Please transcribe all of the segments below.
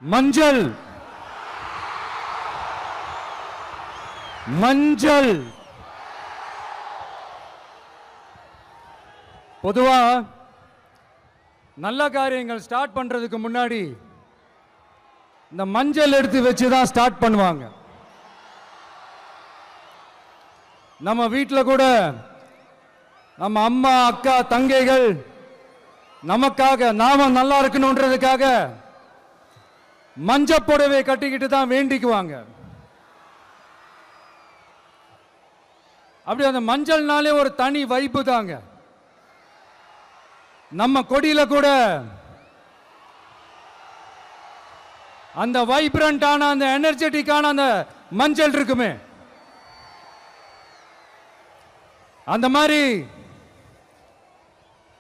மஞ்சள் மஞ்சள் பொதுவா நல்ல காரியங்கள் ஸ்டார்ட் பண்றதுக்கு முன்னாடி இந்த மஞ்சள் எடுத்து வச்சு தான் ஸ்டார்ட் பண்ணுவாங்க. நம்ம வீட்டில் கூட நம்ம அம்மா அக்கா தங்கைகள் நமக்காக நாம நல்லா இருக்கணும்ன்றதுக்காக மஞ்சள் புடவை கட்டிக்கிட்டு தான் வேண்டிக்குவாங்க. அப்படி அந்த மஞ்சள்னாலே ஒரு தனி வைப்பு தாங்க. நம்ம கொடியில கூட அந்த வைப்ரண்டான அந்த எனர்ஜெட்டிக்கான அந்த மஞ்சள் இருக்குமே, அந்த மாதிரி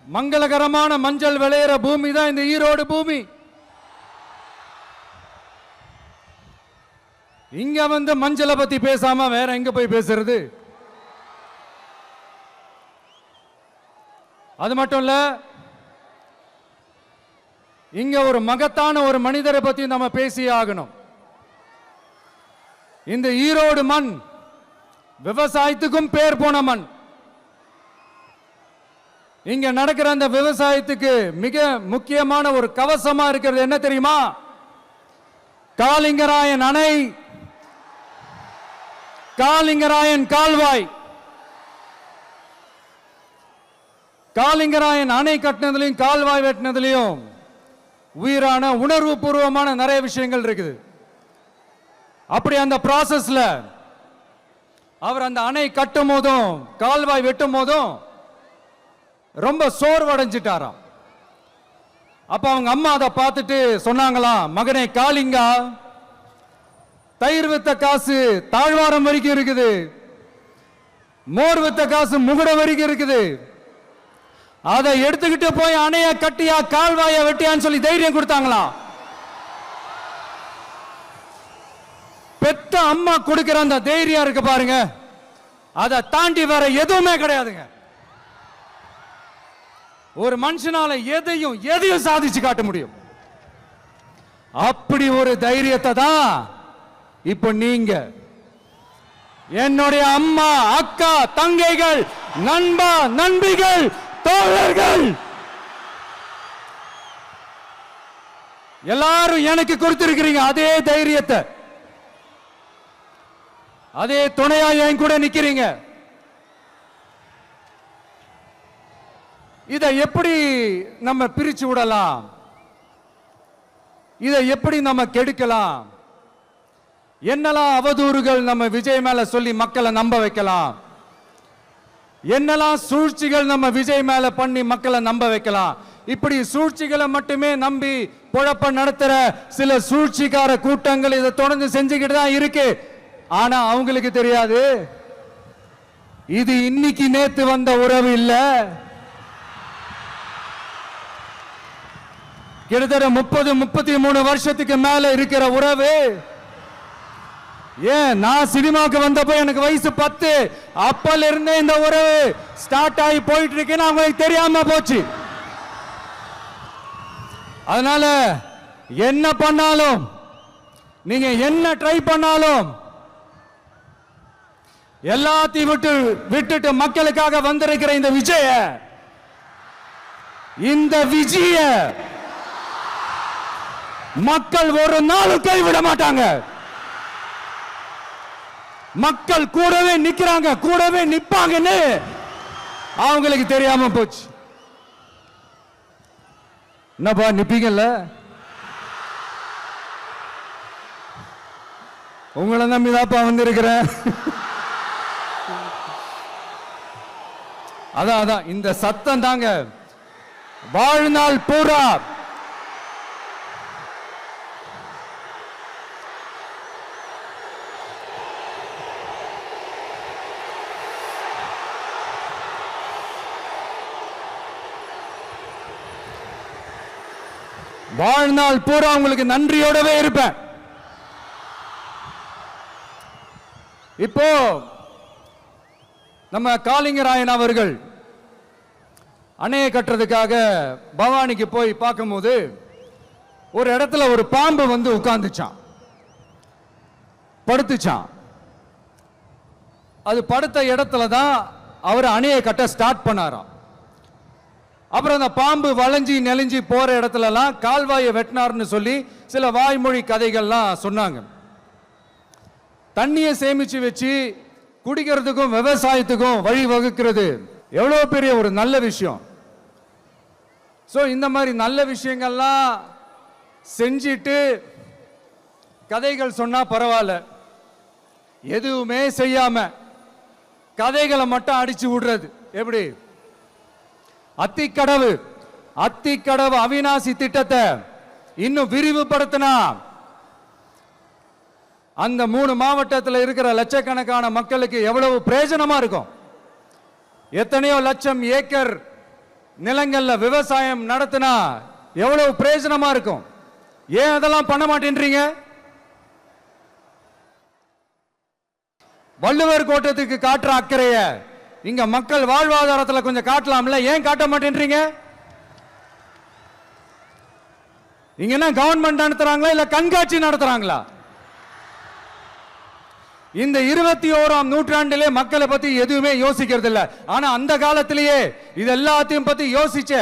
மங்களகரமான மஞ்சள் விளையிற பூமி தான் இந்த ஈரோடு பூமி. இங்க வந்து மஞ்சளை பத்தி பேசாம வேற எங்க போய் பேசுறது? அது மட்டும் இல்ல, இங்க ஒரு மகத்தான ஒரு மனிதரை பத்தி நம்ம பேசியே ஆகணும். இந்த ஈரோடு மண் விவசாயத்துக்கும் பேர் போன மண். இங்க நடக்கிற அந்த விவசாயத்துக்கு மிக முக்கியமான ஒரு கவசமா இருக்கிறது என்ன தெரியுமா? காலிங்கராயன் அணை, காலிங்கராயன் கால்வாய். காலிங்கராயன் அணை கட்டினதுலையும் கால்வாய் வெட்டினதுலையும் உயிரான உணர்வு பூர்வமான நிறைய விஷயங்கள் இருக்குது. அப்படி அந்த ப்ராசஸ்ல அவர் அந்த அணை கட்டும் போதும் கால்வாய் வெட்டும் போதும் ரொம்ப சோர்வடைஞ்சிட்டாராம். அப்ப அவங்க அம்மா அதை பார்த்துட்டு சொன்னாங்களாம், மகனே காளிங்கா, தயிர் வித்த காசு தாழ்வாரம் வரைக்கும் இருக்குது, மோர் வித்த காசு முகுட வரைக்கும் இருக்குது, அதை எடுத்துக்கிட்டு போய் அணைய கட்டியா கால்வாய வெட்டியான்னு சொல்லி தைரியம் கொடுத்தாங்களாம். பெத்த அம்மா கொடுக்கிற அந்த தைரியம் இருக்கு பாருங்க, அதை தாண்டி வேற எதுவுமே கிடையாதுங்க. ஒரு மனுஷனால எதையும் சாதிச்சு காட்ட முடியும். அப்படி ஒரு தைரியத்தை தான் இப்ப நீங்க என்னுடைய அம்மா அக்கா தங்கைகள் நண்பா நண்பிகள் தோழர்கள் எல்லாரும் எனக்கு கொடுத்திருக்கிறீங்க. அதே தைரியத்தை, அதே துணையா என் கூட நிக்கிறீங்க. இதை எப்படி நம்ம பிரிச்சு விடலாம்? இதை எப்படி நம்ம கெடுக்கலாம்? என்னெல்லாம் அவதூறுகள் நம்ம விஜய் மேல சொல்லி மக்களை நம்ப வைக்கலாம்? என்னெல்லாம் சூழ்ச்சிகள் நம்ம விஜய் மேல பண்ணி மக்களை நம்ப வைக்கலாம்? இப்படி சூழ்ச்சிகளை மட்டுமே நம்பி பொழப்ப நடத்துற சில சூழ்ச்சிக்கார கூட்டங்கள் இதை தொடர்ந்து செஞ்சுக்கிட்டு தான் இருக்கு. ஆனா அவங்களுக்கு தெரியாது, இது இன்னைக்கு நேத்து வந்த உறவு இல்ல. கிட்டத்தட்ட 30-33 வருஷத்துக்கு மேல இருக்கிற உறவு. ஏன் நான் சினிமாவுக்கு வந்தப்போ எனக்கு வயசு 10, அப்பல இருந்தே இந்த உறவு ஸ்டார்ட் ஆகி போயிட்டு இருக்குன்னு அவங்களுக்கு தெரியாம போச்சு. அதனால என்ன பண்ணாலும், நீங்க என்ன ட்ரை பண்ணாலும், எல்லாத்தையும் விட்டுட்டு மக்களுக்காக வந்திருக்கிற இந்த விஜய மக்கள் ஒரு நாளும் கைவிட மாட்டாங்க. மக்கள் கூடவே நிக்கிறாங்க, கூடவே நிப்பாங்கன்னு அவங்களுக்கு தெரியாம போச்சு. என்னப்பா நிப்பீங்கல்ல? உங்களை நம்பிதாப்பா வந்திருக்கிறேன். அதான் இந்த சத்தம் தாங்க வாழ்நாள் பூரா வாழ்நாள் பூரா உங்களுக்கு நன்றியோடவே இருப்பேன். இப்போ நம்ம காளிங்கராயன் அவர்கள் அணையை கட்டுறதுக்காக பவானிக்கு போய் பார்க்கும்போது ஒரு இடத்துல ஒரு பாம்பு வந்து உட்கார்ந்துச்சான், படுத்துச்சான். அது படுத்த இடத்துல தான் அவர் அணையை கட்ட ஸ்டார்ட் பண்ணாராம். அப்புறம் அந்த பாம்பு வளைஞ்சி நெளிஞ்சி போற இடத்துலலாம் கால்வாயை வெட்டினார்னு சொல்லி சில வாய்மொழி கதைகள்லாம் சொன்னாங்க. தண்ணியை சேமிச்சு வச்சு குடிக்கிறதுக்கும் விவசாயத்துக்கும் வழி வகுக்கிறது எவ்வளவு பெரிய ஒரு நல்ல விஷயம். ஸோ இந்த மாதிரி நல்ல விஷயங்கள்லாம் செஞ்சிட்டு கதைகள் சொன்னா பரவாயில்ல, எதுவுமே செய்யாம கதைகளை மட்டும் அடிச்சு விடுறது எப்படி? அத்திக்கடவு அவிநாசி திட்டத்தை இன்னும் விரிவுபடுத்தினா அந்த 3 மாவட்டத்தில் இருக்கிற லட்சக்கணக்கான மக்களுக்கு எவ்வளவு பிரயோஜனமா இருக்கும். எத்தனையோ லட்சம் ஏக்கர் நிலங்கள்ல விவசாயம் நடத்தினா எவ்வளவு பிரயோஜனமா இருக்கும். ஏன் அதெல்லாம் பண்ண மாட்டேன்றீங்க? வள்ளுவர் கோட்டத்துக்கு காட்டுற அக்கறைய இங்க மக்கள் வாழ்வாதாரத்தில் கொஞ்சம் காட்டலாம்ல, ஏன் காட்ட மாட்டேன்றீங்க? இங்க என்ன கவர்மெண்ட் நடத்துறாங்களா இல்ல கண்காட்சி நடத்துறாங்களா? இந்த 21ஆம் நூற்றாண்டிலே மக்களை பத்தி எதுவுமே யோசிக்கிறது இல்ல. ஆனா அந்த காலத்திலேயே இது எல்லாத்தையும் பத்தி யோசிச்ச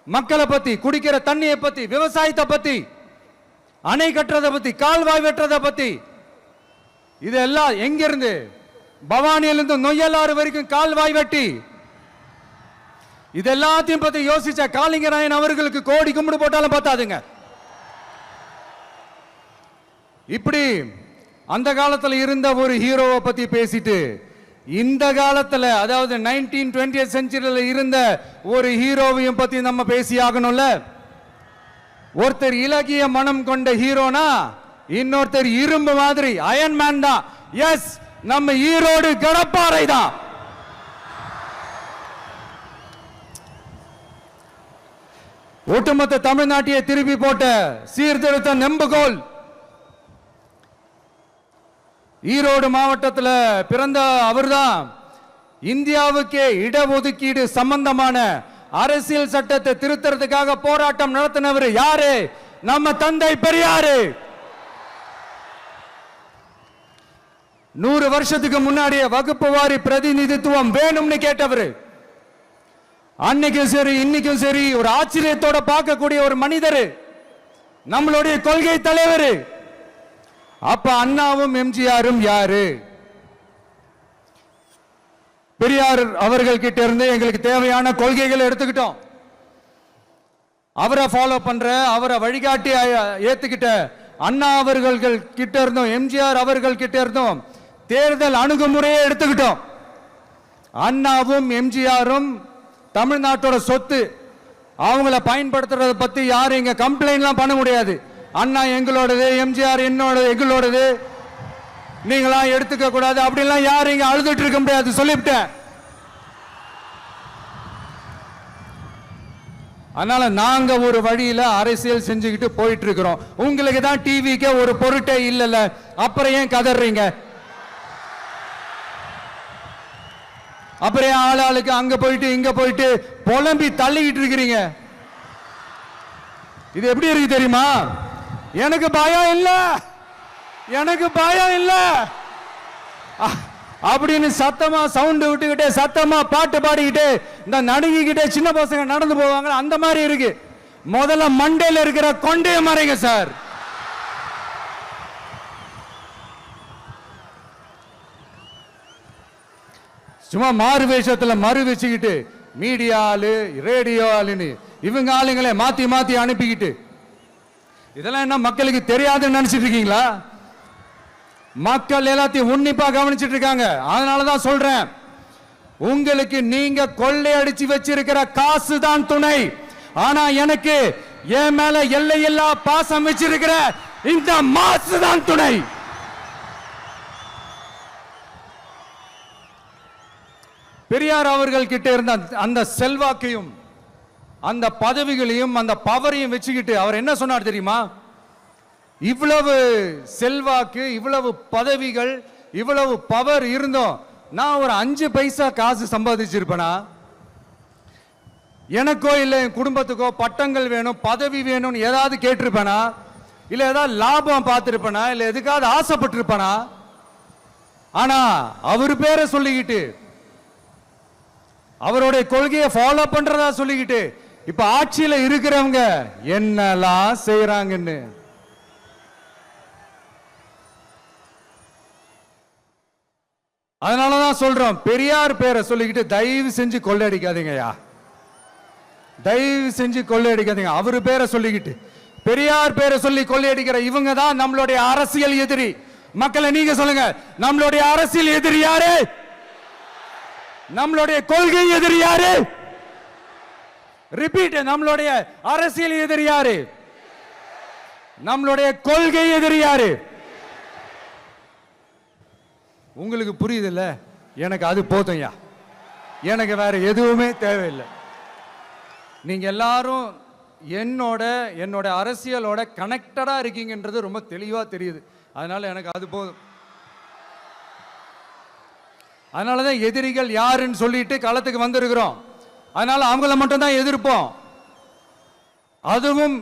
மக்களை பத்தி, குடிக்கிற தண்ணியை பத்தி, விவசாயத்தை பத்தி, அணை கட்டுறதை பத்தி, கால்வாய் வெட்டுறதை பத்தி, இதெல்லாம் எங்கிருந்து? பவானியிலிருந்து நொய்யலாறு வரைக்கும் கால்வாய் வெட்டி இதெல்லாத்தையும் பத்தி யோசிச்ச காளிங்கராயன் அவர்களுக்கு கோடி கும்பிடு போட்டாலும் பார்த்தாதுங்க. இப்படி அந்த காலத்துல இருந்த ஒரு ஹீரோவை பத்தி பேசிட்டு இந்த காலத்துல, அதாவது 1920th செஞ்சுரியில இருந்த ஒரு ஹீரோவையும் பத்தி நம்ம பேசி ஆகணும்ல. ஒருத்தர் இலகிய மனம் கொண்ட ஹீரோனா இன்னொருத்தர் இரும்பு மாதிரி அயன் மேன் தான். எஸ், நம்ம ஈரோடு கடப்பாறை தான். ஒட்டுமொத்த தமிழ்நாட்டையே திருப்பி போட்ட சீர்திருத்த நெம்புகோல். ஈரோடு மாவட்டத்தில் பிறந்த அவர்தான் இந்தியாவுக்கே இடஒதுக்கீடு சம்பந்தமான அரசியல் சட்டத்தை திருத்தறதுக்காக போராட்டம் நடத்தினவர் யாரு? நம்ம தந்தை பெரியாரு. 100 வருஷத்துக்கு முன்னாடியே வகுப்பு வாரி பிரதிநிதித்துவம் வேணும்னு கேட்டவர். அன்னைக்கும் சரி இன்னைக்கும் சரி ஒரு ஆச்சரியத்தோட பார்க்கக்கூடிய ஒரு மனிதர், நம்மளுடைய கொள்கை தலைவர். அப்ப அண்ணாவும் எம்ஜிஆரும் யாரு? பெரியார் அவர்கள் கிட்ட இருந்து எங்களுக்கு தேவையான கொள்கைகளை எடுத்துக்கிட்டோம். அவரை ஃபாலோ பண்ற, அவரை வழிகாட்டி ஏத்துக்கிட்ட அண்ணா அவர்கள் கிட்ட இருந்தோம், எம்ஜிஆர் அவர்கள் கிட்ட இருந்தோம் தேர்தல் அணுகுமுறையை எடுத்துக்கிட்டோம். அண்ணாவும் எம்ஜிஆரும் தமிழ்நாட்டோட சொத்து. அவங்கள பயன்படுத்துறத பத்தி யாரும் இங்க கம்ப்ளைண்ட்லாம் பண்ண முடியாது. அண்ணா எங்களோடது, எம்ஜிஆர் எங்களோடது, நீங்களா எடுத்துக்க கூடாது அப்படிலாம் யாரும் இங்க அழுதுட்டு இருக்க முடியாது, சொல்லிவிட்டேன். அதனால நாங்க ஒரு வழியில அரசியல் செஞ்சுக்கிட்டு போயிட்டு இருக்கிறோம். உங்களுக்கு தான் டிவிக்கு ஒரு பொருட்டே இல்லைல்ல, அப்புறம் ஏன் கதறீங்க? அப்புறம் ஆளாளுக்கு அங்க போயிட்டு இங்க போயிட்டு புலம்பி தள்ளிக்கிட்டு இருக்கிறீங்க. இது எப்படி இருக்கு தெரியுமா? எனக்கு பயம் இல்ல, எனக்கு பயம் இல்ல அப்படின்னு சத்தமா சவுண்ட் விட்டுக்கிட்டே சத்தமா பாட்டு பாடிக்கிட்டு இந்த நடுங்கிக்கிட்டே சின்ன பசங்க நடந்து போவாங்க, அந்த மாதிரி இருக்கு. முதல்ல மண்டையில இருக்கிற கொண்டைய மறைங்க சார். சும்மா மாறு வேஷத்துல மறு வச்சுக்கிட்டு மீடியா ஆளு, ரேடியோ ஆளுன்னு இவங்க ஆளுங்களே மாத்தி மாத்தி அனுப்பிக்கிட்டு, இதெல்லாம் என்ன மக்களுக்கு தெரியாதுன்னு நினைச்சிட்டு இருக்கீங்களா? மக்கள் எல்லாத்தையும் உன்னிப்பா கவனிச்சிட்டு இருக்காங்க. அதனாலதான் சொல்றேன், உங்களுக்கு நீங்க கொள்ளையடிச்சு வச்சிருக்கிற காசு தான் துணை. ஆனா எனக்கு என் மேல எல்லையில்லா பாசம் வச்சிருக்கிற இந்த மாசு தான் துணை. பெரியார் அவர்கள் கிட்ட இருந்த அந்த செல்வாக்கையும் அந்த பதவிகளையும் அந்த பவரையும் வச்சுக்கிட்டு அவர் என்ன சொன்னார் தெரியுமா? இவ்வளவு செல்வாக்கு, இவ்வளவு பதவிகள், இவ்வளவு பவர் இருந்தோம் நான் ஒரு 5 பைசா காசு சம்பாதிச்சிருப்பேனா? எனக்கோ இல்லை என் குடும்பத்துக்கோ பட்டங்கள் வேணும், பதவி வேணும்னு ஏதாவது கேட்டிருப்பேனா? இல்லை ஏதாவது லாபம் பார்த்துருப்பேனா? இல்லை எதுக்காவது ஆசைப்பட்டிருப்பேனா? ஆனா அவர் பேரை சொல்லிக்கிட்டு அவருடைய கொள்கையை ஃபாலோ பண்றதா சொல்லிக்கிட்டு இப்ப ஆட்சியில இருக்கிறவங்க என்னெல்லாம் செய்யறாங்கன்னு. அதனாலதான் சொல்றோம், பெரியார் பேரை சொல்லிக்கிட்டு தயவு செஞ்சு கொள்ளையடிக்காதீங்கய்யா, தயவு செஞ்சு கொள்ளையடிக்காதீங்க. அவரு பேரை சொல்லிக்கிட்டு பெரியார் பேரை சொல்லி கொள்ளையடிக்கிற இவங்க தான் நம்மளுடைய அரசியல் எதிரி. மக்களை நீங்க சொல்லுங்க, நம்மளுடைய அரசியல் எதிரி யாரு? நம்மளுடைய கொள்கை எதிரி யாரு? ரிப்பீட், நம்மளுடைய அரசியல் எதிரி யாரு? நம்மளுடைய கொள்கை எதிரி யாரு? உங்களுக்கு புரியுதுல்ல? எனக்கு அது போதும்யா, எனக்கு வேற எதுவுமே தேவையில்லை. நீங்க எல்லாரும் என்னோட அரசியலோட கனெக்டடா இருக்கீங்கன்றது ரொம்ப தெளிவா தெரியுது. அதனால எனக்கு அது போதும். அதனாலதான் எதிரிகள் யாருன்னு சொல்லிட்டு களத்துக்கு வந்திருக்கிறோம். அதனால அவங்கள மட்டும் தான் எதிர்ப்போம். அதுவும்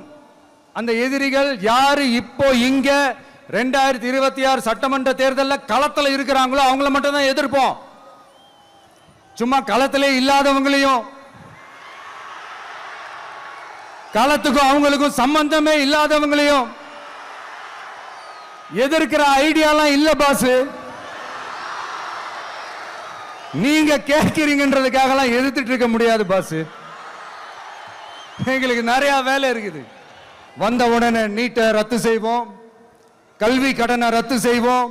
அந்த எதிரிகள் யாரு இப்போ இங்க 2026 சட்டமன்ற தேர்தலில் களத்தில் இருக்கிறாங்களோ அவங்கள மட்டும் தான் எதிர்ப்போம். சும்மா களத்திலே இல்லாதவங்களையும், களத்துக்கும் அவங்களுக்கும் சம்பந்தமே இல்லாதவங்களையும் எதிர்க்கிற ஐடியாலாம் இல்ல பாஸ். நீங்க கேட்கிறீங்கன்றதுக்காக எதிர்த்துட்டு இருக்க முடியாது பாஸ். எங்களுக்கு நிறைய வேலை இருக்குது. வந்த உடனே நீட்டை ரத்து செய்வோம், கல்வி கடனை ரத்து செய்வோம்,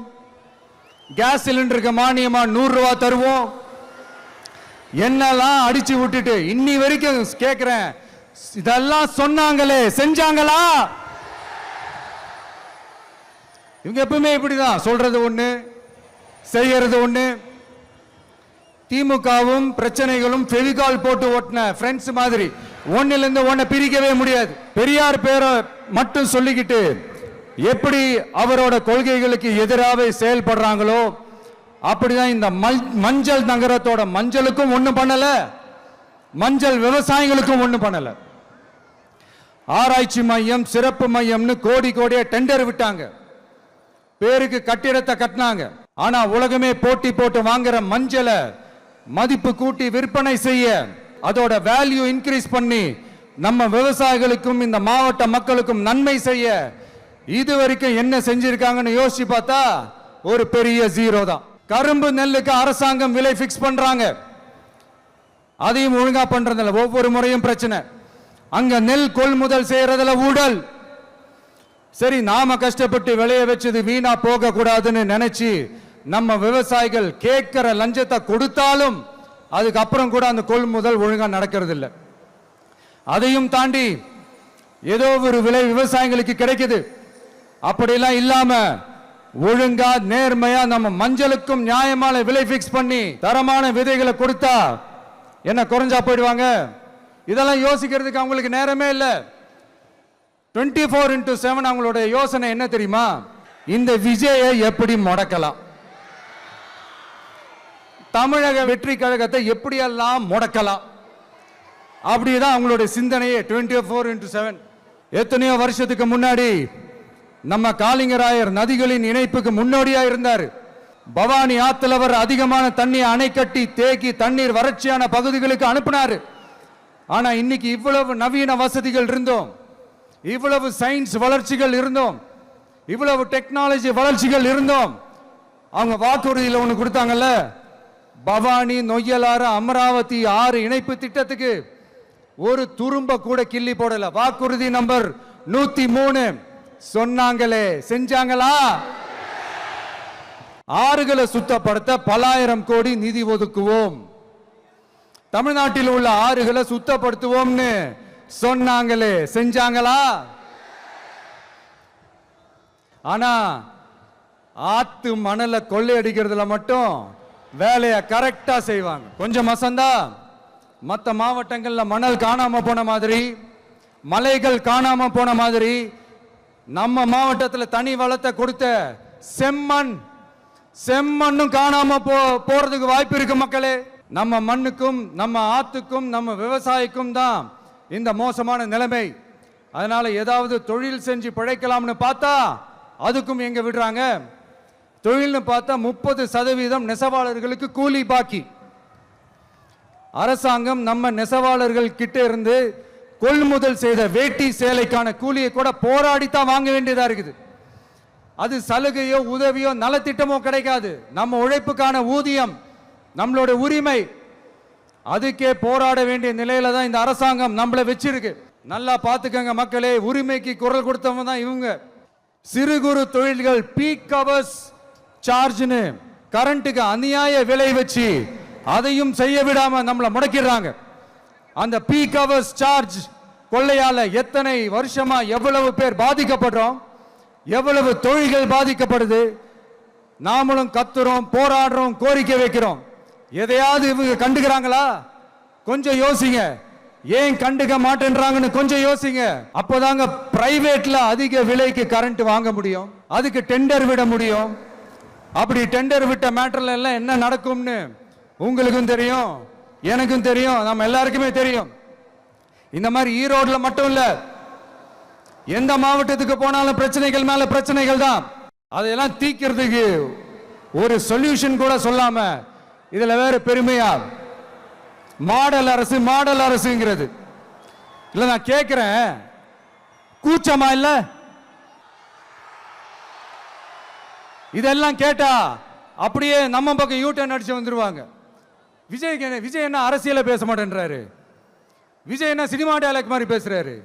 கேஸ் சிலிண்டருக்கு மானியமா 100 ரூபாய் தருவோம், என்னெல்லாம் அடிச்சு விட்டுட்டு இன்னி வரைக்கும் கேட்கிறேன், இதெல்லாம் சொன்னாங்களே செஞ்சாங்களா? இவங்க எப்பவுமே இப்படிதான், சொல்றது ஒண்ணு செய்யறது ஒண்ணு. திமுகவும் பிரச்சனைகளும் ஃபெவிகால் போட்டு ஓட்டின ஃப்ரெண்ட்ஸ் மாதிரி ஒன்னிலிருந்து ஒன்னை பிரிக்கவே முடியாது. பெரியார் பேரை மட்டும் சொல்லிக்கிட்டு எப்படி அவரோட கொள்கைகளுக்கு எதிராக செயல்படுறாங்களோ அப்படிதான் இந்த மஞ்சள் நகரத்தோட மஞ்சளுக்கும் ஒண்ணும் பண்ணல, மஞ்சள் விவசாயிகளுக்கும் ஒண்ணும் பண்ணல. ஆராய்ச்சி மையம், சிறப்பு மையம்னு கோடி கோடியா டெண்டர் விட்டாங்க, பேருக்கு கட்டிடத்தை கட்டினாங்க. ஆனா உலகமே போட்டி போட்டு வாங்குற மஞ்சளை மதிப்பு கூட்டி விற்பனை செய்ய, அதோட வேல்யூ இன்க்ரீஸ் பண்ணி நம்ம விவசாயிகளுக்கும் இந்த மாவட்ட மக்களுக்கும் நன்மை செய்ய இதுவரைக்கும் என்ன செஞ்சிருக்காங்கன்னு யோசிச்சு பார்த்தா ஒரு பெரிய ஜீரோ தான். கரும்பு நெல்லுக்கு அரசாங்கம் விலை பிக்ஸ் பண்றாங்க, அதையும் ஒழுங்கா பண்றதில்ல. ஒவ்வொரு முறையும் பிரச்சனை. அங்க நெல் கொள்முதல் செய்யறதுல ஊழல். சரி, நாம கஷ்டப்பட்டு விளைய வச்சது வீணா போக கூடாதுன்னு நினைச்சு நம்ம விவசாயிகள் கேட்கிற லஞ்சத்தை கொடுத்தாலும் அதுக்கப்புறம் கூட அந்த கொள்முதல் ஒழுங்கா நடக்கிறது இல்லை. அதையும் தாண்டி ஏதோ ஒரு விலை விவசாயிகளுக்கு கிடைக்குது. அப்படிலாம் இல்லாம ஒழுங்கா நேர்மையா நம்ம மஞ்சளுக்கும் நியாயமான விலை பிக்ஸ் பண்ணி தரமான விதைகளை கொடுத்தா என்ன குறைஞ்சா போயிடுவாங்க? இதெல்லாம் யோசிக்கிறதுக்கு அவங்களுக்கு நேரமே இல்லை. 24x7 அவங்களுடைய யோசனை என்ன தெரியுமா? இந்த விஜயை எப்படி முடக்கலாம், தமிழக வெற்றி கழகத்தை எப்படியெல்லாம் முடக்கலாம், அப்படிதான் அவங்களுடைய சிந்தனையே 24x7. எத்தனையோ வருஷத்துக்கு முன்னாடி நம்ம காளிங்கராயர் நதிகளின் இணைப்புக்கு முன்னோடியா இருந்தார். பவானி ஆத்துல வர அதிகமான தண்ணி அணை கட்டி தேக்கி தண்ணீர் வறட்சியான பகுதிகளுக்கு அனுப்பினாரு. ஆனா இன்னைக்கு இவ்வளவு நவீன வசதிகள் இருந்தோம், இவ்வளவு சயின்ஸ் வளர்ச்சிகள் இருந்தோம், இவ்வளவு டெக்னாலஜி வளர்ச்சிகள் இருந்தோம், அவங்க வாக்குறுதியில் ஒண்ணு கொடுத்தாங்கல்ல, பவானி நொய்யலாறு அமராவதி 6 இணைப்பு திட்டத்துக்கு ஒரு துரும்ப கூட கிள்ளி போடல. வாக்குறுதி நம்பர் 103 சொன்னாங்களே, செஞ்சாங்களா? ஆறுகளை சுத்தப்படுத்த பல ஆயிரம் கோடி நிதி ஒதுக்குவோம், தமிழ்நாட்டில் உள்ள ஆறுகளை சுத்தப்படுத்துவோம்னு சொன்னாங்களே, செஞ்சாங்களா? ஆனா ஆத்து மணலை கொள்ளையடிக்கிறதுல மட்டும் வேலையை கரெக்டா செய்வாங்க. கொஞ்சம் மசந்தா மற்ற மாவட்டங்கள்ல மணல் காணாம போன மாதிரி, மலைகள் காணாம போன மாதிரி, நம்ம மாவட்டத்தில் தனி வளத்தை கொடுத்த செம்மண்ணும் காணாம போறதுக்கு வாய்ப்பு இருக்கு மக்களே. நம்ம மண்ணுக்கும் நம்ம ஆத்துக்கும் நம்ம விவசாயிக்கும் தான் இந்த மோசமான நிலைமை. அதனால ஏதாவது தொழில் செஞ்சு பிழைக்கலாம்னு பார்த்தா அதுக்கும் எங்க விடுறாங்க. தொழில்னு பார்த்தா 30% நெசவாளர்களுக்கு கூலி பாக்கி. அரசாங்கம் நம்ம நெசவாளர்கள் கிட்ட இருந்து கொள்முதல் செய்த வேட்டி சேலைக்கான கூலியை கூட போராடித்தான் வாங்க வேண்டியதா இருக்குது. அது சலுகையோ உதவியோ நலத்திட்டமோ கிடைக்காது. நம்ம உழைப்புக்கான ஊதியம், நம்மளோட உரிமை, அதுக்கே போராட வேண்டிய நிலையில தான் இந்த அரசாங்கம் நம்மளை வச்சிருக்கு. நல்லா பார்த்துக்கங்க மக்களே, உரிமைக்கு குரல் கொடுத்தவங்க தான் இவங்க. சிறு குறு தொழில்கள் பீக் ஹவர்ஸ் சார்ஜ்னு கரண்ட்டுக்கு அநியாய விலை வச்சு அதையும் செய்ய விடாம நம்மளை முடக்கிடுறாங்க. அந்த பீக் ஹவர்ஸ் சார்ஜ் கொள்ளையால எத்தனை வருஷமா எவ்வளவு பேர் பாதிக்கப்படுறோம், எவ்வளவு தொழில்கள் பாதிக்கப்படுது. நாமளும் கத்துறோம், போராடுறோம், கோரிக்கை வைக்கிறோம். எதையாவது இவங்க கண்டுக்கிறாங்களா? கொஞ்சம் யோசிங்க. ஏன் கண்டுக்க மாட்டேன்றாங்கன்னு கொஞ்சம் யோசிங்க. அப்போதாங்க பிரைவேட்ல அதிக விலைக்கு கரண்ட் வாங்க முடியும், அதுக்கு டெண்டர் விட முடியும். அப்படி டெண்டர் விட்ட மேட்டர்ல எல்லாம் என்ன நடக்கும்னு உங்களுக்கும் தெரியும், எனக்கும் தெரியும், நம்ம எல்லாருக்குமே தெரியும். இந்த மாதிரி ஈரோடுல மட்டும் இல்ல, எந்த மாவட்டத்துக்கு போனாலும் பிரச்சனைகள் மேல பிரச்சனைகள் தான். அதையெல்லாம் தீக்கிறதுக்கு ஒரு சொல்யூஷன் கூட சொல்லாம இதுல வேற பெருமையா மாடல் அரசு மாடல் அரசுங்கிறது. இல்ல நான் கேட்கிறேன், கூச்சமா இல்ல? இதெல்லாம் கேட்டா அப்படியே நம்ம பக்கம் யூட்டர்ன் அடிச்சு வந்துருவாங்க. விஜய் என்ன அரசியல பேச மாட்டேன்றாரு, விஜய் என்ன சினிமா டயலாக் மாதிரி பேசுறாரு,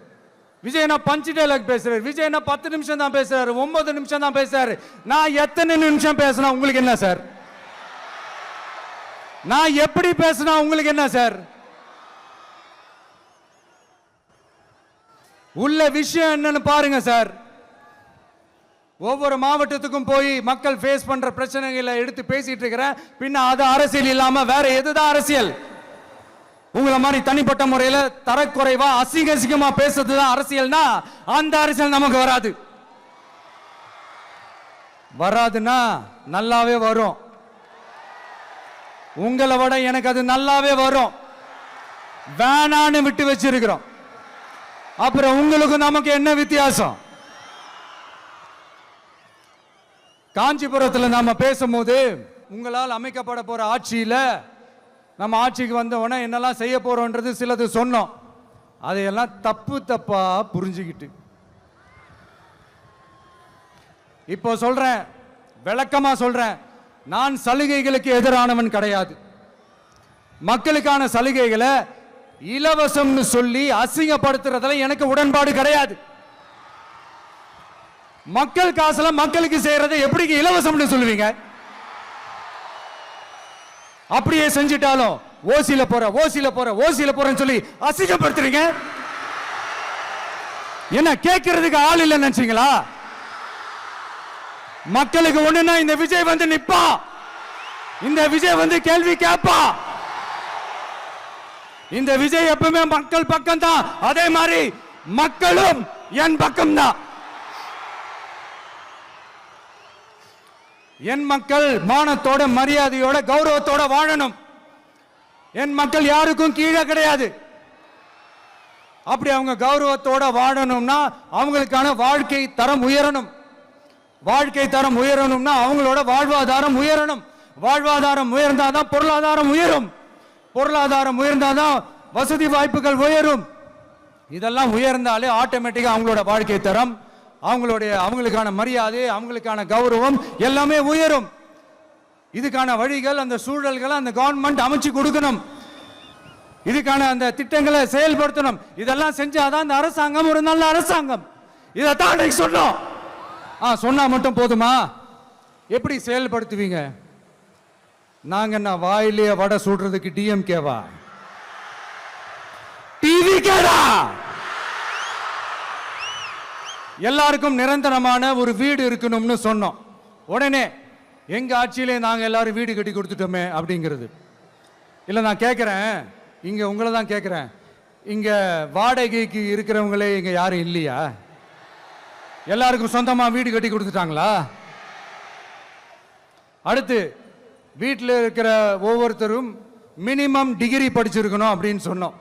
விஜய் என்ன பஞ்ச் டயலாக் பேசுறாரு, விஜய் என்ன 10 நிமிஷம் தான் பேசுறாரு, 9 நிமிஷம் தான் பேசுறாரு. நான் எத்தனை நிமிஷம் பேசினா உங்களுக்கு என்ன சார்? நான் எப்படி பேசினா உங்களுக்கு என்ன சார்? உள்ள விஷயம் என்னன்னு பாருங்க சார். ஒவ்வொரு மாவட்டத்துக்கும் போய் மக்கள் ஃபேஸ் பண்ற பிரச்சனைகளை எடுத்து பேசிட்டு இருக்கிறேன். பின்ன அது அரசியல் இல்லாம வேற எதுதான் அரசியல்? உங்களை மாதிரி தனிப்பட்ட முறையில தரக்குறைவா அசிங்க அசிங்கமா பேசுறதுதான் அரசியல்னா அந்த அரசியல் நமக்கு வராது. வராதுன்னா நல்லாவே வரும். உங்களை விட எனக்கு அது நல்லாவே வரும். வேணான்னு விட்டு வச்சிருக்கிறோம். அப்புறம் உங்களுக்கு நமக்கு என்ன வித்தியாசம்? காஞ்சிபுரத்தில் நாம பேசும்போது உங்களால் அமைக்கப்பட போற ஆட்சியில நம்ம ஆட்சிக்கு வந்த உடனே என்னெல்லாம் செய்ய போறோம்ன்றது சிலது சொன்னோம். அதையெல்லாம் தப்பு தப்பா புரிஞ்சுக்கிட்டு இப்போ சொல்றேன், விளக்கமா சொல்றேன். நான் சலுகைகளுக்கு எதிரானவன் கிடையாது. மக்களுக்கான சலுகைகளை இலவசம்னு சொல்லி அசிங்கப்படுத்துறதுல எனக்கு உடன்பாடு கிடையாது. மக்கள் காசுல மக்களுக்கு செய்யறதை எப்படி இலவசம்னு சொல்லுவீங்க? அப்படியே செஞ்சிட்டாலும் ஓசில போறேன்னு சொல்லி அசிங்கப்படுத்துறீங்க. என்ன கேட்கறதுக்கு ஆள் இல்லைன்னு நினைச்சீங்களா? மக்களுக்கு ஒண்ணுன்னா இந்த விஜய் வந்து நிப்பா, இந்த விஜய் வந்து கேள்வி கேட்பா. இந்த விஜய் எப்பவுமே மக்கள் பக்கம் தான், அதே மாதிரி மக்களும் என் பக்கம் தான். என் மக்கள் மானத்தோட மரியாதையோட கௌரவத்தோட வாழணும். என் மக்கள் யாருக்கும் கீழே கிடையாது. அப்படி அவங்க கௌரவத்தோட வாழணும்னா அவங்களுக்கான வாழ்க்கை தரம் உயரணும். வாழ்க்கை தரம் உயரணும்னா அவங்களோட வாழ்வாதாரம் உயரணும். வாழ்வாதாரம் உயர்ந்தாதான் பொருளாதாரம் உயரும். பொருளாதாரம் உயர்ந்தாதான் வசதி வாய்ப்புகள் உயரும். இதெல்லாம் உயர்ந்தாலே ஆட்டோமேட்டிக்கா அவங்களோட வாழ்க்கை தரம், அவங்களுக்கான மரியாதை, அவங்களுக்கான கௌரவம் எல்லாமே உயரும். இதுக்கான வழிகள், அந்த சூழல்களை அந்த கவர்மெண்ட் அமைச்சு கொடுக்கணும். இதுக்கான அந்த திட்டங்களை செயல்படுத்தணும். இதெல்லாம் செஞ்சாதான் அந்த அரசாங்கம் ஒரு நல்ல அரசாங்கம். இதைத்தான் சொன்னோம். சொன்னா மட்டும் போதுமா? எப்படி செயல்படுத்துவீங்க? நாங்க என்ன வாயிலேயே வடை சுடுறதுக்கு டிஎம்கேவா? டிவி கேடா? எல்லாருக்கும் நிரந்தரமான ஒரு வீடு இருக்கணும்னு சொன்னோம். உடனே எங்க ஆட்சியிலே நாங்க எல்லாரும் வீடு கட்டி கொடுத்துட்டோமே அப்படிங்கிறது இல்ல. நான் கேட்கிறேன், இங்க உங்களை தான் கேட்கிறேன், இங்க வாடகைக்கு இருக்கிறவங்களே இங்க யாரும் இல்லையா? எல்லாருக்கும் சொந்தமா வீடு கட்டி கொடுத்துட்டாங்களா? அடுத்து வீட்டில் இருக்கிற ஒவ்வொருத்தரும் மினிமம் டிகிரி படிச்சிருக்கணும் அப்படின்னு சொன்னோம்.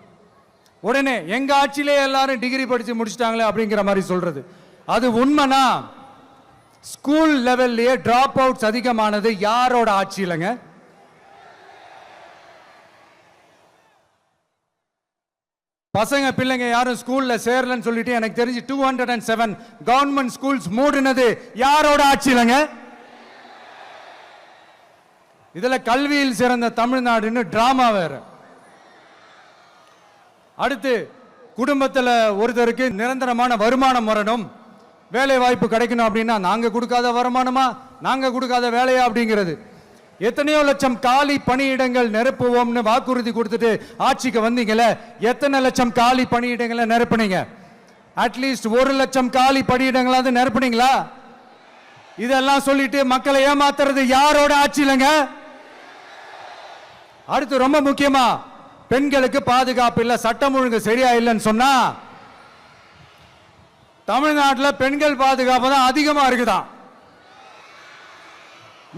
உடனே எங்க ஆட்சியிலே எல்லாரும் டிகிரி படிச்சு முடிச்சிட்டாங்களே அப்படிங்கிற மாதிரி சொல்றது. அது உண்மைனா ஸ்கூல் லெவல்லையே டிராப் அவுட்ஸ் அதிகமானது யாரோட ஆட்சியிலங்க? பசங்க பிள்ளைங்க யாரும் ஸ்கூல்ல சேரலன்னு சொல்லிட்டு எனக்கு தெரிஞ்சு 207 கவர்மெண்ட் ஸ்கூல்ஸ் மூடினது யாரோட ஆட்சியிலங்க? இதுல கல்வியில் சிறந்த தமிழ்நாடுன்னு டிராமா வேற. அடுத்து குடும்பத்தில் ஒருத்தருக்கு நிரந்தரமான வருமானம் வரணும், வேலை வாய்ப்பு கிடைக்கணும் அப்படின்னா நாங்க கொடுக்காத வருமானமா, நாங்க கொடுக்காத வேலையா அப்படிங்கிறது. எத்தனையோ லட்சம் காலி பணியிடங்கள் நிரப்புவோம்னு வாக்குறுதி கொடுத்துட்டு ஆட்சிக்கு வந்தீங்கல்ல, எத்தனை லட்சம் காலி பணியிடங்களை நிரப்புனீங்க? அட்லீஸ்ட் 1 லட்சம் காலி பணியிடங்களாவது நிரப்புனீங்களா? இதெல்லாம் சொல்லிட்டு மக்களை ஏமாத்துறது யாரோட ஆட்சியிலங்க? அடுத்து ரொம்ப முக்கியமா, பெண்களுக்கு பாதுகாப்பு இல்ல, சட்டம் ஒழுங்கு சரியா இல்லைன்னு சொன்னா தமிழ்நாட்டில் பெண்கள் பாதுகாப்பு தான் அதிகமா இருக்குதான்.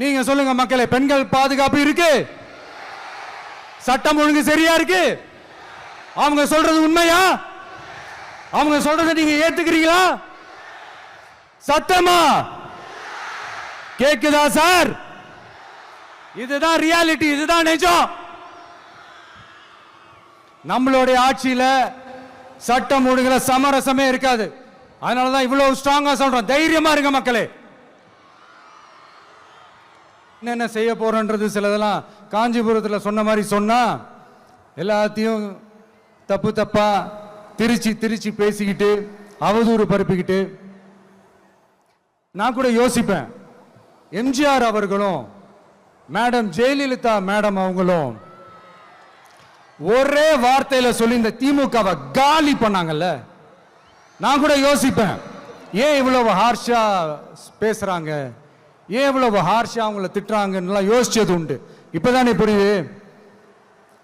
நீங்க சொல்லுங்க மக்களே, பெண்கள் பாதுகாப்பு இருக்கு? சட்டம் ஒழுங்கு சரியா இருக்கு? அவங்க சொல்றது உண்மையா? அவங்க சொல்றதை நீங்க ஏத்துக்கிறீங்களா? சத்தமா கேக்குதா சார்? இதுதான் ரியாலிட்டி, இதுதான் நிஜம். நம்மளுடைய ஆட்சியில சட்டம் ஒழுங்குல சமரசமே இருக்காது. அதனாலதான் இவ்வளவு ஸ்ட்ராங்கா சொல்றோம், தைரியமா இருங்க மக்களே. என்னென்ன செய்ய போறோன்றது சிலதெல்லாம் காஞ்சிபுரத்தில் சொன்ன மாதிரி சொன்னா எல்லாத்தையும் தப்பு தப்பா திருச்சி பேசிக்கிட்டு அவதூறு பரப்பிக்கிட்டு. நான் கூட யோசிப்பேன், எம்ஜிஆர் அவர்களும் மேடம் ஜெயலலிதா மேடம் அவங்களும் ஒரே வார்த்தையில சொல்லி இந்த திமுகவை காலி பண்ணாங்கல்ல. நான் கூட யோசிப்பேன், ஏன் இவ்வளவு ஹார்ஷா பேசுறாங்க, ஏன் இவ்வளவு ஹார்ஷா அவங்கள திட்டுறாங்கன்னு யோசிச்சது உண்டு. இப்பதானே புரியுது.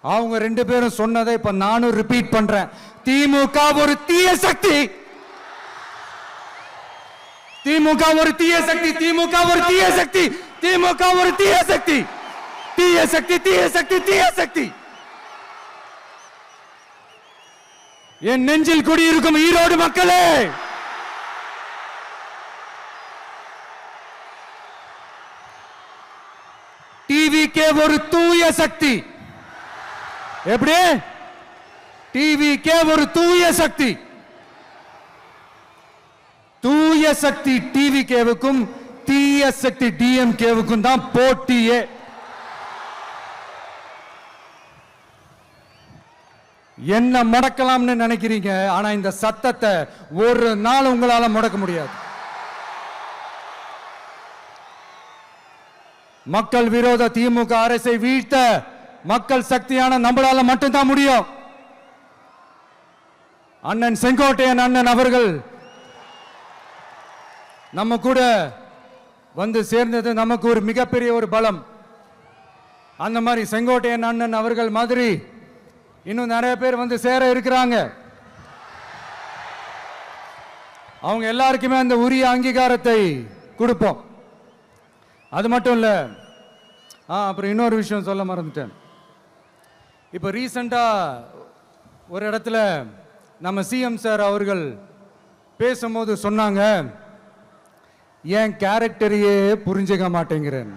அவங்க 2 பேரும் சொன்னதை இப்ப நானும் ரிப்பீட் பண்றேன். திமுக ஒரு தீய சக்தி, திமுக ஒரு தீய சக்தி, திமுக ஒரு தீய சக்தி, திமுக ஒரு தீய சக்தி, தீய சக்தி, தீய சக்தி, தீய சக்தி. என் நெஞ்சில் குடியிருக்கும் ஈரோடு மக்களே, டிவிகே ஒரு தூய சக்தி. எப்படி? டிவிகே ஒரு தூய சக்தி. தூய சக்தி டிவிகேவுக்கும் தீய சக்தி டிஎம்கேவுக்கும் தான் போட்டியே. என்ன முடக்கலாம்னு நினைக்கிறீங்க, ஆனா இந்த சத்தத்தை ஒரு நாள் உங்களால முடக்க முடியாது. மக்கள் விரோத திமுக அரசை வீழ்த்த மக்கள் சக்தியான நம்மளால மட்டும்தான் முடியும். அண்ணன் செங்கோட்டையன் அண்ணன் அவர்கள் நம்ம கூட வந்து சேர்ந்தது நமக்கு ஒரு மிகப்பெரிய ஒரு பலம். அந்த மாதிரி செங்கோட்டையன் அண்ணன் அவர்கள் மாதிரி இன்னும் நிறைய பேர் வந்து சேர இருக்கிறாங்க. அவங்க எல்லாருக்குமே அந்த உரிய அங்கீகாரத்தை கொடுப்போம். அது மட்டும் இல்ல, அப்புறம் இன்னொரு விஷயம் சொல்ல மறந்துட்டேன். இப்போ ரீசண்டா ஒரு இடத்துல நம்ம சிஎம் சார் அவர்கள் பேசும்போது சொன்னாங்க, என் கேரக்டரையே புரிஞ்சுக்க மாட்டேங்கிறேன்.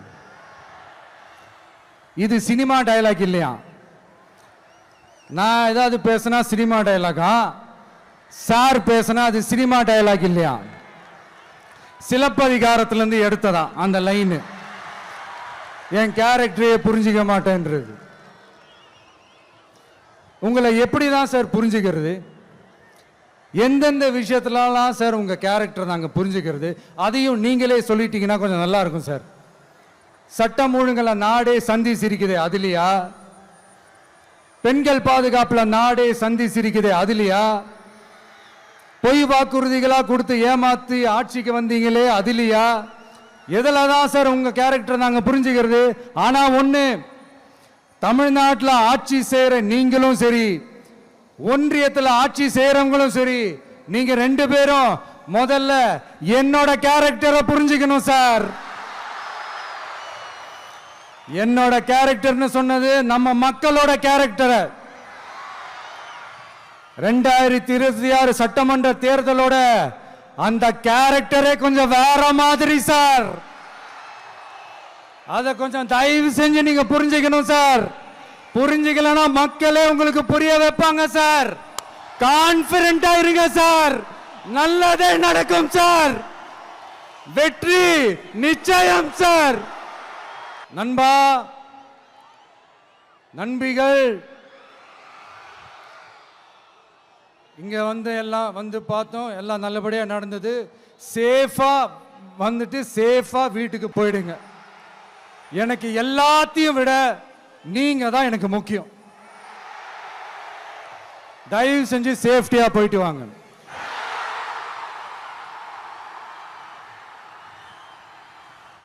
இது சினிமா டயலாக் இல்லையா? நான் ஏதாவது பேசினா சினிமா டயலாகா? சார் பேசினா அது சினிமா டயலாக் இல்லையா? சிலப்பதிகாரத்திலிருந்து எடுத்ததா அந்த லைன். என் கேரக்டரையே புரிஞ்சுக்க மாட்டேன்றது. உங்களை எப்படிதான் சார் புரிஞ்சுக்கிறது? எந்தெந்த விஷயத்துலலாம் சார் உங்க கேரக்டர் நாங்க புரிஞ்சுக்கிறது? அதையும் நீங்களே சொல்லிட்டீங்கன்னா கொஞ்சம் நல்லா இருக்கும் சார். சட்டம் ஒழுங்குல நாடே சந்தி சிரிக்குது, அதுலயா? பெண்கள் பாதுகாப்புல நாடே சந்தி சிரிக்குது, அதுலயா? பொய் வாக்குறுதிகளா கொடுத்து ஏமாத்தி ஆட்சிக்கு வந்தீங்களே, அதுலயா? எதுலதான் சார் உங்க கேரக்டர் நாங்க புரிஞ்சுக்கிறது? ஆனா ஒண்ணு, தமிழ்நாட்டில் ஆட்சி செய்யற நீங்களும் சரி, ஒன்றியத்தில் ஆட்சி செய்யறவங்களும் சரி, நீங்க 2 பேரும் முதல்ல என்னோட கேரக்டரை புரிஞ்சுக்கணும் சார். என்னோட கேரக்டர்னு சொன்னது நம்ம மக்களோட கேரக்டர். 2026 சட்டமன்ற தேர்தலோட அந்த கேரக்டரே கொஞ்சம் வேற மாதிரி சார். அத கொஞ்சம் தயவு செஞ்சு நீங்க புரிஞ்சுக்கணும் சார். புரிஞ்சுக்கலனா மக்களே உங்களுக்கு புரிய வைப்பாங்க சார். கான்பிடென்ட்டா இருங்க சார். நல்லதே நடக்கும் சார். வெற்றி நிச்சயம் சார். நண்பா, நண்பிகள், இங்க எல்லாம் பார்த்தோம். எல்லாம் நல்லபடியா நடந்தது. சேஃபா வந்துட்டு சேஃபா வீட்டுக்கு போயிடுங்க. எனக்கு எல்லாத்தையும் விட நீங்க தான் எனக்கு முக்கியம். தயவு செஞ்சு சேஃப்டியா போயிட்டு வாங்க.